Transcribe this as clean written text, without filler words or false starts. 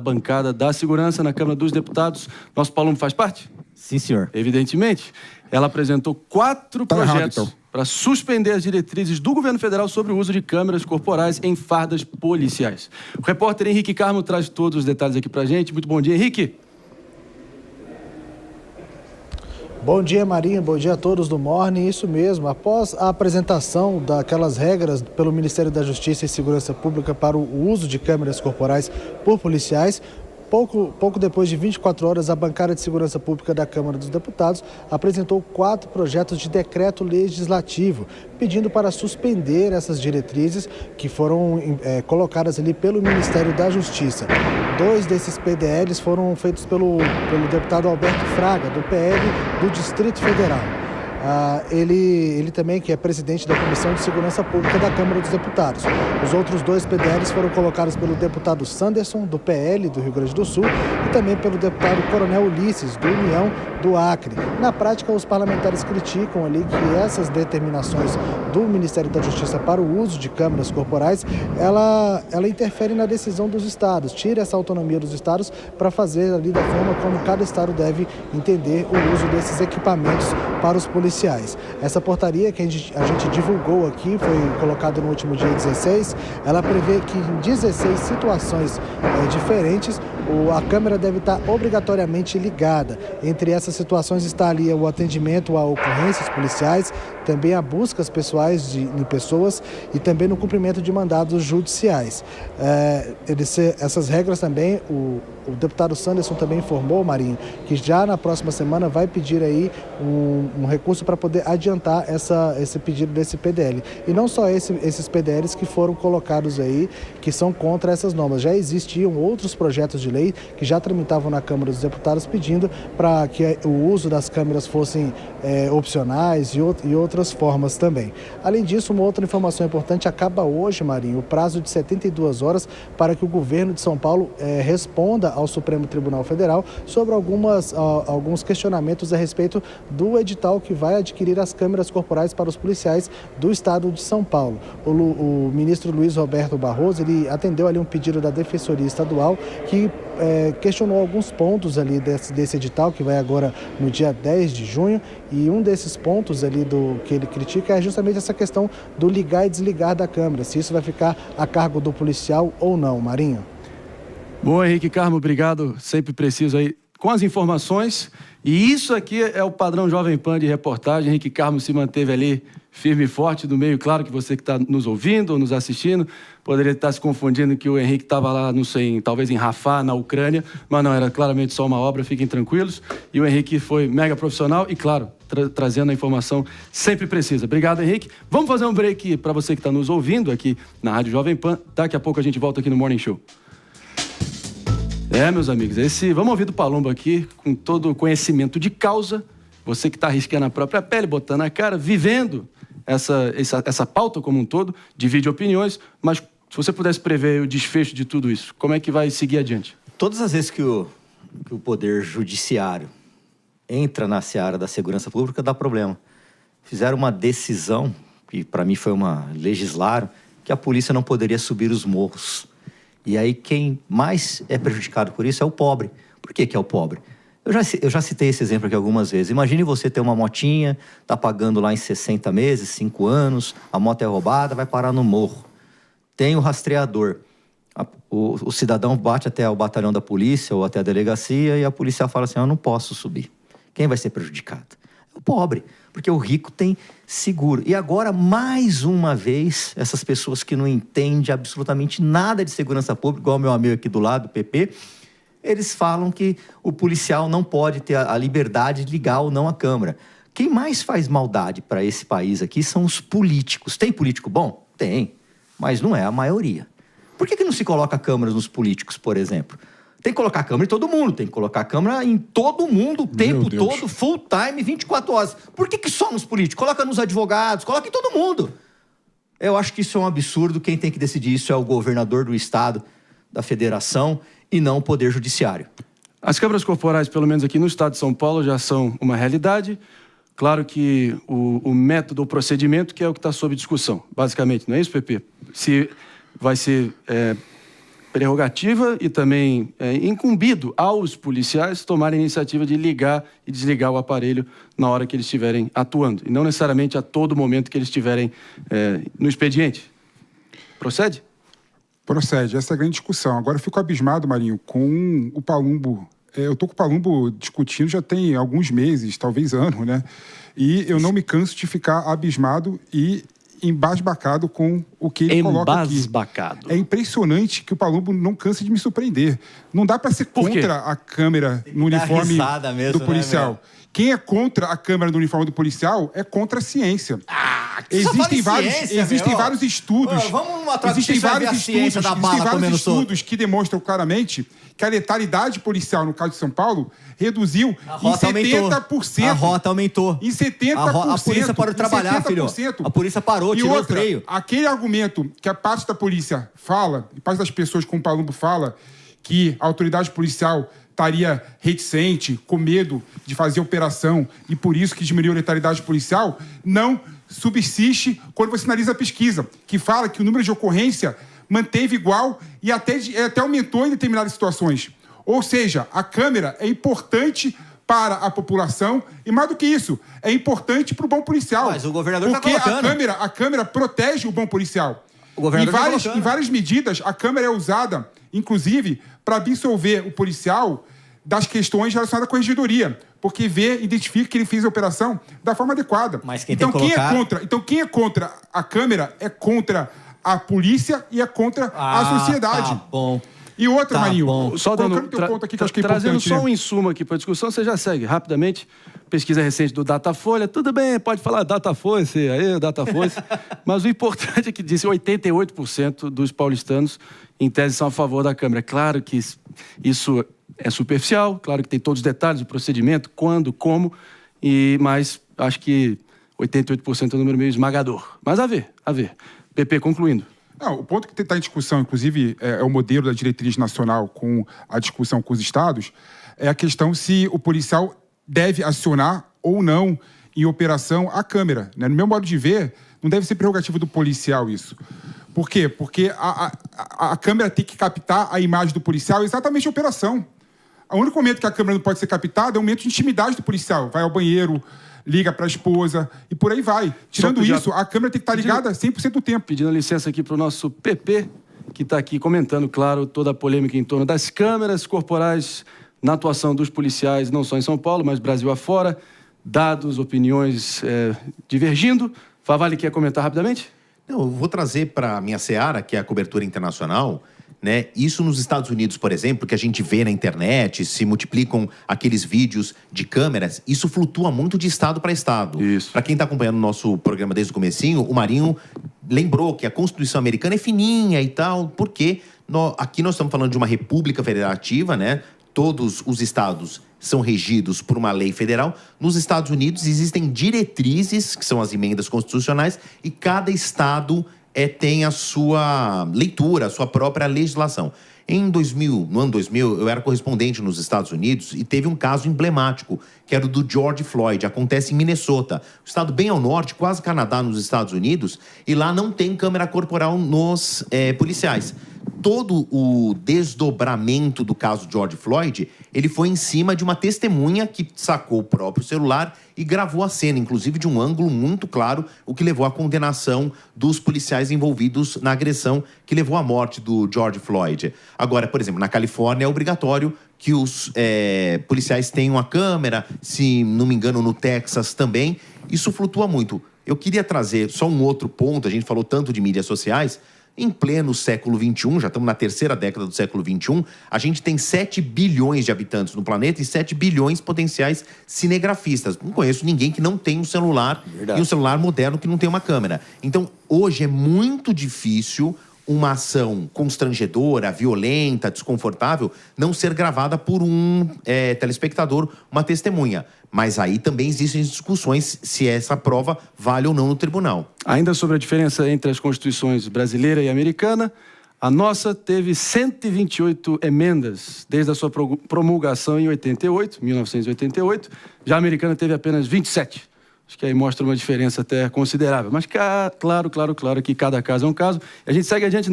bancada da Segurança na Câmara dos Deputados. Nosso Palumbo faz parte? Sim, senhor. Evidentemente. Ela apresentou 4 projetos para suspender as diretrizes do governo federal sobre o uso de câmeras corporais em fardas policiais. O repórter Henrique Carmo traz todos os detalhes aqui para a gente. Muito bom dia, Henrique. Bom dia, Marinho. Bom dia a todos do Morning. Isso mesmo. Após a apresentação daquelas regras pelo Ministério da Justiça e Segurança Pública para o uso de câmeras corporais por policiais, pouco depois de 24 horas, a bancada de Segurança Pública da Câmara dos Deputados apresentou 4 projetos de decreto legislativo, pedindo para suspender essas diretrizes que foram colocadas ali pelo Ministério da Justiça. 2 desses PDLs foram feitos pelo deputado Alberto Fraga, do PL do Distrito Federal. Ele também, que é presidente da Comissão de Segurança Pública da Câmara dos Deputados. Os outros 2 PDLs foram colocados pelo deputado Sanderson, do PL do Rio Grande do Sul, e também pelo deputado Coronel Ulisses, do União do Acre. Na prática, os parlamentares criticam ali que essas determinações do Ministério da Justiça para o uso de câmeras corporais, ela interfere na decisão dos estados, tira essa autonomia dos estados para fazer ali da forma como cada estado deve entender o uso desses equipamentos para os policiais. Essa portaria que a gente divulgou aqui, foi colocada no último dia 16, ela prevê que em 16 situações diferentes, a câmera deve estar obrigatoriamente ligada. Entre essas situações está ali o atendimento a ocorrências policiais, também a buscas pessoais em pessoas e também no cumprimento de mandados judiciais. Essas regras também, o deputado Sanderson também informou, Marinho, que já na próxima semana vai pedir aí um recurso para poder adiantar esse pedido desse PDL. E não só esses PDLs que foram colocados aí, que são contra essas normas. Já existiam outros projetos de lei que já tramitavam na Câmara dos Deputados pedindo para que o uso das câmeras fossem opcionais e outras formas também. Além disso, uma outra informação importante: acaba hoje, Marinho, o prazo de 72 horas para que o governo de São Paulo responda ao Supremo Tribunal Federal sobre alguns questionamentos a respeito do edital que vai adquirir as câmeras corporais para os policiais do estado de São Paulo. O ministro Luiz Roberto Barroso, ele atendeu ali um pedido da Defensoria Estadual que questionou alguns pontos ali desse edital, que vai agora no dia 10 de junho, e um desses pontos ali que ele critica é justamente essa questão do ligar e desligar da câmera, se isso vai ficar a cargo do policial ou não, Marinho. Bom, Henrique Carmo, obrigado, sempre preciso aí com as informações, e isso aqui é o padrão Jovem Pan de reportagem. Henrique Carmo se manteve ali firme e forte no meio. Claro que você que está nos ouvindo ou nos assistindo poderia estar se confundindo que o Henrique estava lá, não sei, talvez em Rafah, na Ucrânia, mas não, era claramente só uma obra, fiquem tranquilos. E o Henrique foi mega profissional e, claro, trazendo a informação sempre precisa. Obrigado, Henrique. Vamos fazer um break para você que está nos ouvindo aqui na Rádio Jovem Pan. Daqui a pouco a gente volta aqui no Morning Show. Meus amigos, vamos ouvir do Palumbo aqui, com todo o conhecimento de causa, você que está arriscando a própria pele, botando a cara, vivendo essa pauta como um todo, divide opiniões, mas se você pudesse prever o desfecho de tudo isso, como é que vai seguir adiante? Todas as vezes que o Poder Judiciário entra na seara da segurança pública, dá problema. Fizeram uma decisão, que para mim legislaram, que a polícia não poderia subir os morros. E aí quem mais é prejudicado por isso é o pobre. Por que é o pobre? Eu já citei esse exemplo aqui algumas vezes. Imagine você ter uma motinha, tá pagando lá em 60 meses, 5 anos, a moto é roubada, vai parar no morro. Tem o rastreador. O cidadão bate até o batalhão da polícia ou até a delegacia e a polícia fala assim: eu não posso subir. Quem vai ser prejudicado? É o pobre, porque o rico tem seguro. E agora, mais uma vez, essas pessoas que não entendem absolutamente nada de segurança pública, igual o meu amigo aqui do lado, o PP, eles falam que o policial não pode ter a liberdade de ligar ou não a câmera. Quem mais faz maldade para esse país aqui são os políticos. Tem político bom? Tem, mas não é a maioria. Por que não se coloca câmeras nos políticos, por exemplo? Tem que colocar câmera em todo mundo, tem que colocar câmera em todo mundo, o tempo todo, full time, 24 horas. Por que só nos políticos? Coloca nos advogados, coloca em todo mundo. Eu acho que isso é um absurdo. Quem tem que decidir isso é o governador do estado, da federação, e não o Poder Judiciário. As câmeras corporais, pelo menos aqui no estado de São Paulo, já são uma realidade. Claro que o método, o procedimento, que é o que está sob discussão, basicamente, não é isso, Pepe? Se vai ser prerrogativa e também incumbido aos policiais tomarem a iniciativa de ligar e desligar o aparelho na hora que eles estiverem atuando, e não necessariamente a todo momento que eles estiverem no expediente. Procede? Procede, essa é a grande discussão. Agora eu fico abismado, Marinho, com o Palumbo. Eu estou com o Palumbo discutindo já tem alguns meses, talvez anos, né? E eu não me canso de ficar abismado e embasbacado com o que ele coloca aqui. É impressionante que o Palumbo não cansa de me surpreender. Não dá para ser contra a câmera no uniforme do policial. Né, quem é contra a câmera no uniforme do policial é contra a ciência. Existem vários estudos. Existem vários estudos que demonstram claramente que a letalidade policial, no caso de São Paulo, reduziu em 70%. A rota aumentou. Em 70%. A polícia parou de trabalhar, filho. A polícia parou, tirou o freio. Aquele argumento que a parte da polícia fala, e parte das pessoas como o Palumbo fala, que a autoridade policial estaria reticente, com medo de fazer operação e por isso que diminuiu a letalidade policial, não subsiste quando você analisa a pesquisa, que fala que o número de ocorrência manteve igual e até aumentou em determinadas situações. Ou seja, a câmera é importante para a população e, mais do que isso, é importante para o bom policial. Mas o governador porque a câmera protege o bom policial. Em várias medidas, a câmera é usada, inclusive, para absolver o policial das questões relacionadas à corregedoria, porque identifica que ele fez a operação da forma adequada. Mas quem quem é contra a câmera é contra a polícia e é contra a sociedade. Tá bom. E outra, Marinho, só dando teu ponto aqui que eu acho que é trazendo importante. Só um insumo aqui para a discussão, você já segue rapidamente. Pesquisa recente do Datafolha, tudo bem, pode falar Datafolha, Datafolha, mas o importante é que disse 88% dos paulistanos, em tese, são a favor da câmera. Claro que isso é superficial, claro que tem todos os detalhes do procedimento, quando, como, mas acho que 88% é um número meio esmagador. Mas a ver. PP, concluindo. Não, o ponto que está em discussão, inclusive, é o modelo da diretriz nacional com a discussão com os estados, é a questão se o policial deve acionar ou não em operação a câmera. Né? No meu modo de ver, não deve ser prerrogativa do policial isso. Por quê? Porque a câmera tem que captar a imagem do policial exatamente em operação. O único momento que a câmera não pode ser captada é o momento de intimidade do policial. Vai ao banheiro, liga para a esposa e por aí vai. Tirando isso, a câmera tem que estar ligada 100% do tempo. Pedindo licença aqui para o nosso PP, que está aqui comentando, claro, toda a polêmica em torno das câmeras corporais na atuação dos policiais, não só em São Paulo, mas Brasil afora. Dados, opiniões divergindo. Favale quer comentar rapidamente? Não, eu vou trazer para a minha seara, que é a cobertura internacional, né? Isso nos Estados Unidos, por exemplo, que a gente vê na internet, se multiplicam aqueles vídeos de câmeras, isso flutua muito de estado para estado. Para quem está acompanhando o nosso programa desde o comecinho, o Marinho lembrou que a Constituição americana é fininha e tal, porque aqui nós estamos falando de uma república federativa, né? Todos os estados são regidos por uma lei federal. Nos Estados Unidos existem diretrizes, que são as emendas constitucionais, e cada estado tem a sua leitura, a sua própria legislação. No ano 2000, eu era correspondente nos Estados Unidos e teve um caso emblemático, que era o do George Floyd. Acontece em Minnesota, um estado bem ao norte, quase Canadá, nos Estados Unidos, e lá não tem câmera corporal nos policiais. Todo o desdobramento do caso George Floyd, ele foi em cima de uma testemunha que sacou o próprio celular e gravou a cena, inclusive de um ângulo muito claro, o que levou à condenação dos policiais envolvidos na agressão que levou à morte do George Floyd. Agora, por exemplo, na Califórnia é obrigatório que os policiais tenham a câmera, se não me engano no Texas também. Isso flutua muito. Eu queria trazer só um outro ponto, a gente falou tanto de mídias sociais. Em pleno século XXI, já estamos na terceira década do século XXI, a gente tem 7 bilhões de habitantes no planeta e 7 bilhões potenciais cinegrafistas. Não conheço ninguém que não tem um celular e um celular moderno que não tem uma câmera. Então, hoje é muito difícil uma ação constrangedora, violenta, desconfortável, não ser gravada por um telespectador, uma testemunha. Mas aí também existem discussões se essa prova vale ou não no tribunal. Ainda sobre a diferença entre as constituições brasileira e americana, a nossa teve 128 emendas desde a sua promulgação em 1988. Já a americana teve apenas 27. Acho que aí mostra uma diferença até considerável. Mas claro que cada caso é um caso. A gente segue adiante na